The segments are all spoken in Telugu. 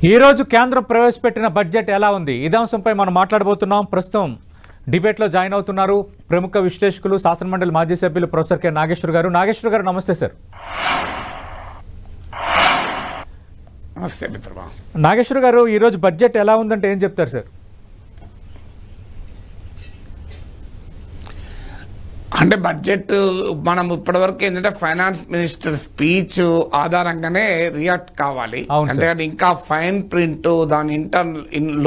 ఈ రోజు కేంద్రం ప్రవేశపెట్టిన బడ్జెట్ ఎలా ఉంది? ఇదే అంశంపై మనం మాట్లాడబోతున్నాం. ప్రస్తుతం డిబేట్లో జాయిన్ అవుతున్నారు ప్రముఖ విశ్లేషకులు, శాసనమండలి మాజీ సభ్యులు ప్రొఫెసర్ కె నాగేశ్వర్ గారు. నాగేశ్వర్ గారు నమస్తే సార్. నమస్తే మిత్రమా. నాగేశ్వర్ గారు, ఈ రోజు బడ్జెట్ ఎలా ఉందంటే ఏం చెప్తారు సార్? అంటే బడ్జెట్ మనం ఇప్పటివరకు ఏంటంటే ఫైనాన్స్ మినిస్టర్ స్పీచ్ ఆధారంగానే రియాక్ట్ కావాలి. ఎందుకంటే ఇంకా ఫైన్ ప్రింట్, దాని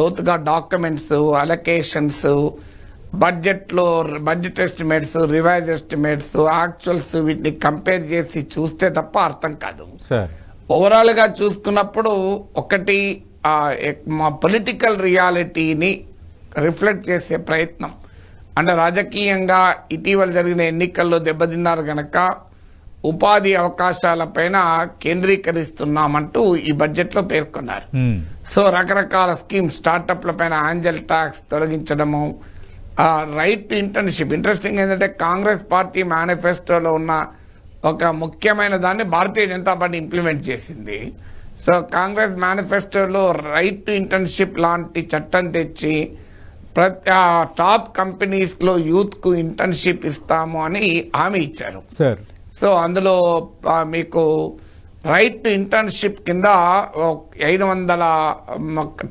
లోతుగా documents, allocations, budget estimates, revise estimates, actuals వీటిని కంపేర్ చేసి చూస్తే తప్ప అర్థం కాదు. ఓవరాల్ గా చూసుకున్నప్పుడు ఒకటి పొలిటికల్ రియాలిటీని రిఫ్లెక్ట్ చేసే ప్రయత్నం, అంటే రాజకీయంగా ఇటీవల జరిగిన ఎన్నికల్లో దెబ్బతిన్నారు గనక ఉపాధి అవకాశాలపైన కేంద్రీకరిస్తున్నామంటూ ఈ బడ్జెట్ లో పేర్కొన్నారు. సో రకరకాల స్కీమ్స్, స్టార్టప్ల పైన యాంజల్ ట్యాక్స్ తొలగించడము, రైట్ టు ఇంటర్న్షిప్. ఇంట్రెస్టింగ్ ఏంటంటే కాంగ్రెస్ పార్టీ మేనిఫెస్టోలో ఉన్న ఒక ముఖ్యమైన దాన్ని భారతీయ జనతా పార్టీ ఇంప్లిమెంట్ చేసింది. సో కాంగ్రెస్ మేనిఫెస్టోలో రైట్ టు ఇంటర్న్షిప్ లాంటి చట్టం తెచ్చి టాప్ కంపెనీస్ లో యూత్ కు ఇంటర్న్షిప్ ఇస్తాము అని హామీ ఇచ్చారు. సో అందులో మీకు రైట్ టు ఇంటర్న్షిప్ కింద 500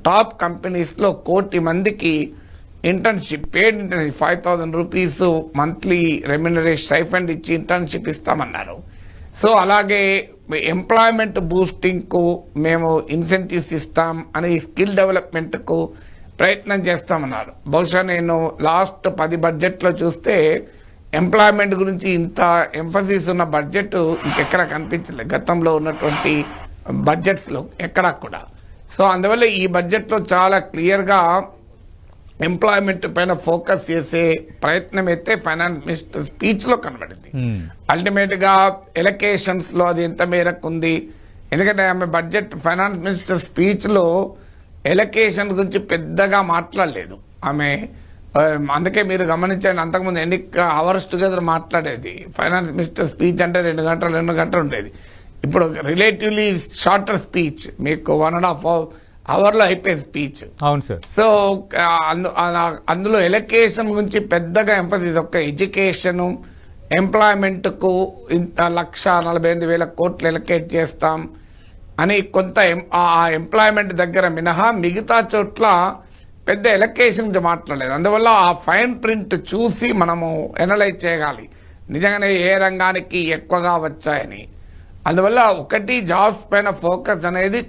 టాప్ కంపెనీస్ లో 1 కోటి మందికి internship, paid internship, 5,000 rupees monthly remuneration stipend ఇచ్చి ఇంటర్న్షిప్ ఇస్తామన్నారు. సో అలాగే ఎంప్లాయ్మెంట్ బూస్టింగ్ కు మేము ఇన్సెంటివ్స్ ఇస్తాం అని స్కిల్ డెవలప్మెంట్ కు ప్రయత్నం చేస్తామన్నారు. బహుశా నేను లాస్ట్ 10 బడ్జెట్లో చూస్తే ఎంప్లాయ్మెంట్ గురించి ఇంత ఎంఫసిస్ ఉన్న బడ్జెట్ ఇంకెక్కడ కనిపించలేదు గతంలో ఉన్నటువంటి బడ్జెట్స్ లో ఎక్కడా కూడా. సో అందువల్ల ఈ బడ్జెట్ లో చాలా క్లియర్ గా ఎంప్లాయ్మెంట్ పైన ఫోకస్ చేసే ప్రయత్నం అయితే ఫైనాన్స్ మినిస్టర్ స్పీచ్ లో కనబడింది. అల్టిమేట్ గా ఎలకేషన్స్ లో అది ఎంత మేరకు ఉంది, ఎందుకంటే ఆమె బడ్జెట్ ఫైనాన్స్ మినిస్టర్ స్పీచ్ లో ఎలకేషన్ గురించి పెద్దగా మాట్లాడలేదు ఆమె. అందుకే మీరు గమనించండి, అంతకుముందు అవర్స్ టుగెదర్ మాట్లాడేది. ఫైనాన్స్ మినిస్టర్ స్పీచ్ అంటే 2 గంటలు ఉండేది. ఇప్పుడు రిలేటివ్లీ షార్టర్ స్పీచ్, మీకు 1.5 అవర్లో అయిపోయే స్పీచ్. అవును సార్. సో అందులో ఎలకేషన్ గురించి పెద్దగా ఎంఫసిస్, ఒక ఎడ్యుకేషన్, ఎంప్లాయ్మెంట్ కు ఇంత 1,48,000 కోట్లు ఎలకేట్ చేస్తాం అని కొంత ఆ ఎంప్లాయ్మెంట్ దగ్గర మినహా మిగతా చోట్ల పెద్ద ఎలకేషన్ గురించి మాట్లాడలేదు. అందువల్ల ఆ ఫైన్ ప్రింట్ చూసి మనము ఎనలైజ్ చేయగాలి నిజంగానే ఏ రంగానికి ఎక్కువగా వచ్చాయని. అందువల్ల ఒకటి జాబ్స్ పైన ఫోకస్ అనేది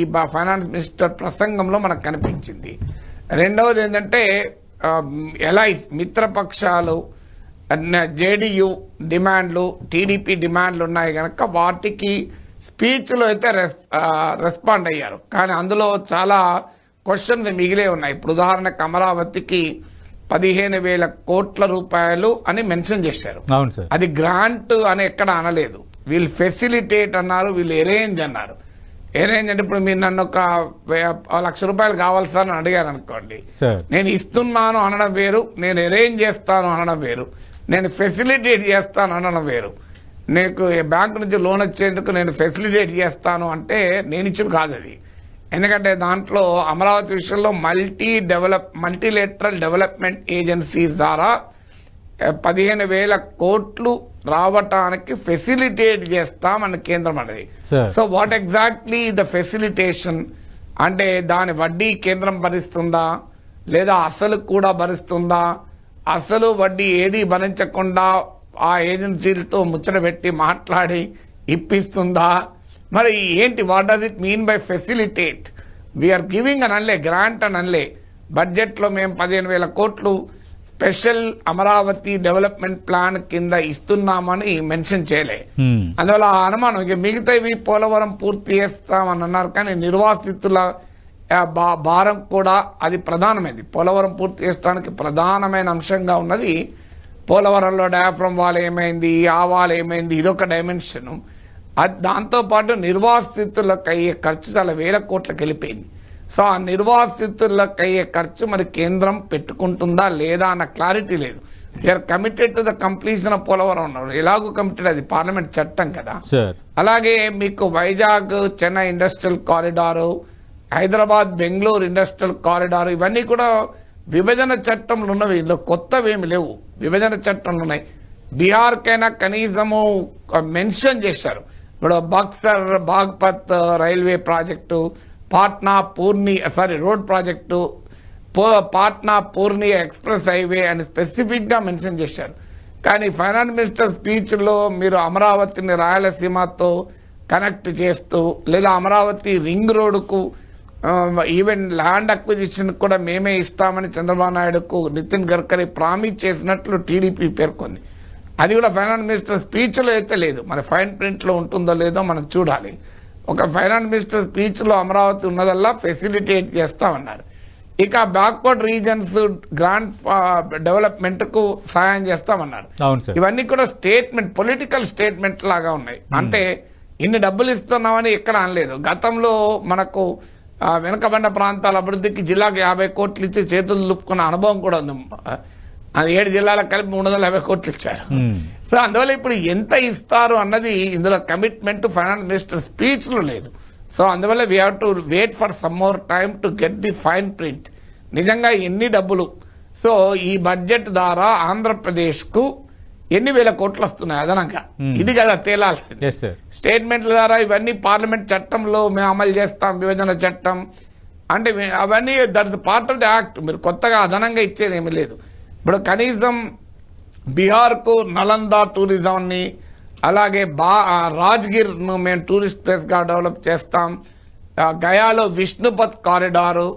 ఈ ఫైనాన్స్ మినిస్టర్ ప్రసంగంలో మనకు కనిపించింది. రెండవది ఏంటంటే ఎల్ఐస్ మిత్రపక్షాలు, జేడీయూ డిమాండ్లు, టీడీపీ డిమాండ్లు ఉన్నాయి కనుక వాటికి స్పీచ్లో అయితే రెస్పాండ్ అయ్యారు. కానీ అందులో చాలా క్వశ్చన్స్ మిగిలే ఉన్నాయి. ఇప్పుడు ఉదాహరణకు అమరావతికి 15,000 కోట్ల రూపాయలు అని మెన్షన్ చేశారు. అది గ్రాంట్ అని ఎక్కడ అనలేదు. వీళ్ళు ఫెసిలిటేట్ అన్నారు, వీళ్ళు ఎరేంజ్ అన్నారు. ఎరేంజ్ అంటే ఇప్పుడు మీరు నన్ను ఒక 1,00,000 రూపాయలు కావాలి సార్ అని అడిగారు అనుకోండి, నేను ఇస్తున్నాను అనడం వేరు, నేను ఎరేంజ్ చేస్తాను అనడం వేరు, నేను ఫెసిలిటేట్ చేస్తాను అనడం వేరు. నీకు బ్యాంకు నుంచి లోన్ వచ్చేందుకు నేను ఫెసిలిటేట్ చేస్తాను అంటే నేను ఇచ్చిన కాదు అది. ఎందుకంటే దాంట్లో అమరావతి విషయంలో మల్టీలేటరల్ డెవలప్మెంట్ ఏజెన్సీస్ ద్వారా 15,000 కోట్లు రావటానికి ఫెసిలిటేట్ చేస్తామని కేంద్రం అన్నది. So what exactly the facilitation అంటే దాని వడ్డీ కేంద్రం భరిస్తుందా, లేదా అసలు కూడా భరిస్తుందా, అసలు వడ్డీ ఏది భరించకుండా ఆ ఏజెన్సీలతో ముచ్చట పెట్టి మాట్లాడి ఇప్పిస్తుందా, మరి ఏంటి, what does it mean by facilitate? We're giving అని అనలే, గ్రాంట్ అని అనలే. బడ్జెట్ లో మేము 15,000 కోట్లు స్పెషల్ అమరావతి డెవలప్మెంట్ ప్లాన్ కింద ఇస్తున్నామని మెన్షన్ చేయలే. అందువల్ల ఆ అనుమానం. ఇక మిగతావి పోలవరం పూర్తి చేస్తామని అన్నారు, కానీ నిర్వాసితుల భారం కూడా అది ప్రధానమైంది. పోలవరం పూర్తి చేయడానికి ప్రధానమైన అంశంగా ఉన్నది పోలవరంలో డయాఫ్రమ్ వాల్ ఏమైంది, ఆ వాల్ ఏమైంది, ఇదొక డైమెన్షన్. దాంతోపాటు నిర్వాసితులకు అయ్యే ఖర్చు చాలా 1,000 కోట్లకు వెళ్ళిపోయింది. సో ఆ నిర్వాసితులకు అయ్యే ఖర్చు మరి కేంద్రం పెట్టుకుంటుందా లేదా అన్న క్లారిటీ లేదు. We're committed to the completion of Polavaram ఉన్నారు. ఎలాగో కమిటెడ్, అది పార్లమెంట్ చట్టం కదా. అలాగే మీకు Vizag Chennai industrial corridor Hyderabad Bengaluru industrial corridor ఇవన్నీ కూడా విభజన చట్టంలో ఉన్నవి, ఇందులో కొత్తవేమి లేవు, విభజన చట్టంలో ఉన్నాయి. బీహార్కైనా కనీసము మెన్షన్ చేశారు. ఇప్పుడు Buxar Baghpat railway project, Patna Purni road project, Patna Purni express highway అని స్పెసిఫిక్గా మెన్షన్ చేశారు. కానీ ఫైనాన్స్ మినిస్టర్ స్పీచ్లో మీరు అమరావతిని రాయలసీమతో కనెక్ట్ చేస్తూ, లేదా అమరావతి రింగ్ రోడ్డుకు ఈవెన్ ల్యాండ్ అక్విజిషన్ కూడా మేమే ఇస్తామని చంద్రబాబు నాయుడుకు నితిన్ గడ్కరీ ప్రామిస్ చేసినట్లు టీడీపీ పేర్కొంది. అది కూడా ఫైనాన్స్ మినిస్టర్ స్పీచ్లో అయితే లేదు. మరి ఫైన్ ప్రింట్లో ఉంటుందో లేదో మనం చూడాలి. ఒక ఫైనాన్స్ మినిస్టర్ స్పీచ్లో అమరావతి ఉన్నదల్లా ఫెసిలిటేట్ చేస్తామన్నారు. ఇక బ్యాక్వర్డ్ రీజన్స్ గ్రాండ్ డెవలప్మెంట్ కు సహాయం చేస్తామన్నారు. ఇవన్నీ కూడా స్టేట్మెంట్, పొలిటికల్ స్టేట్మెంట్ లాగా ఉన్నాయి. అంటే ఇన్ని డబ్బులు ఇస్తున్నామని ఎక్కడ అనలేదు. గతంలో మనకు వెనుకబడిన ప్రాంతాల అభివృద్ధికి జిల్లాకు 50 కోట్లు ఇచ్చి చేతులు లుప్పుకున్న అనుభవం కూడా ఉంది. 7 జిల్లాలకు కలిపి 350 కోట్లు ఇచ్చారు. సో అందువల్ల ఇప్పుడు ఎంత ఇస్తారు అన్నది ఇందులో కమిట్మెంట్ ఫైనాన్స్ మినిస్టర్ స్పీచ్ లో లేదు. సో అందువల్ల we have to wait for some more time to get the fine print. నిజంగా ఎన్ని డబ్బులు, సో ఈ బడ్జెట్ ద్వారా ఆంధ్రప్రదేశ్ కు ఎన్ని వేల కోట్లు వస్తున్నాయి అదనంగా, ఇది కదా తేలాల్సింది. స్టేట్మెంట్ల ద్వారా ఇవన్నీ పార్లమెంట్ చట్టంలో మేము అమలు చేస్తాం, విభజన చట్టం అంటే అవన్నీ that's part of the act. మీరు కొత్తగా అదనంగా ఇచ్చేది ఏమీ లేదు. ఇప్పుడు కనీసం బీహార్కు నలంద టూరిజంని, అలాగే రాజ్గిర్ను మేము టూరిస్ట్ ప్లేస్గా డెవలప్ చేస్తాం, గయాలో విష్ణుపత్ కారిడారు,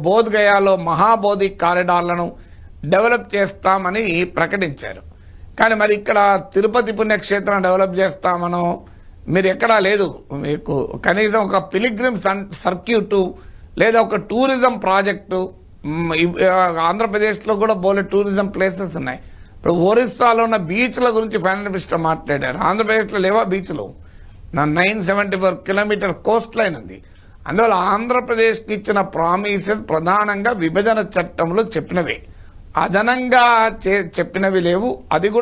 బోధ్ గయాలో మహాబోధి కారిడార్లను డెవలప్ చేస్తామని ప్రకటించారు. కానీ మరి ఇక్కడ తిరుపతి పుణ్యక్షేత్రం డెవలప్ చేస్తామనో మీరు ఎక్కడా లేదు. మీకు కనీసం ఒక పిలిగ్రిమ్ సర్క్యూటు లేదా ఒక టూరిజం ప్రాజెక్టు, ఆంధ్రప్రదేశ్లో కూడా బోలే టూరిజం ప్లేసెస్ ఉన్నాయి. ఇప్పుడు ఒరిస్సాలో ఉన్న బీచ్ల గురించి ఫైనాన్స్ మినిస్టర్ మాట్లాడారు. ఆంధ్రప్రదేశ్లో లేవా బీచ్లు? 974 కిలోమీటర్ కోస్ట్ లైన్ ఉంది. అందువల్ల ఆంధ్రప్రదేశ్కి ఇచ్చిన ప్రామిసెస్ ప్రధానంగా విభజన చట్టంలో చెప్పినవే, అదనంగా చెప్పినవి లేవు. అది కూడా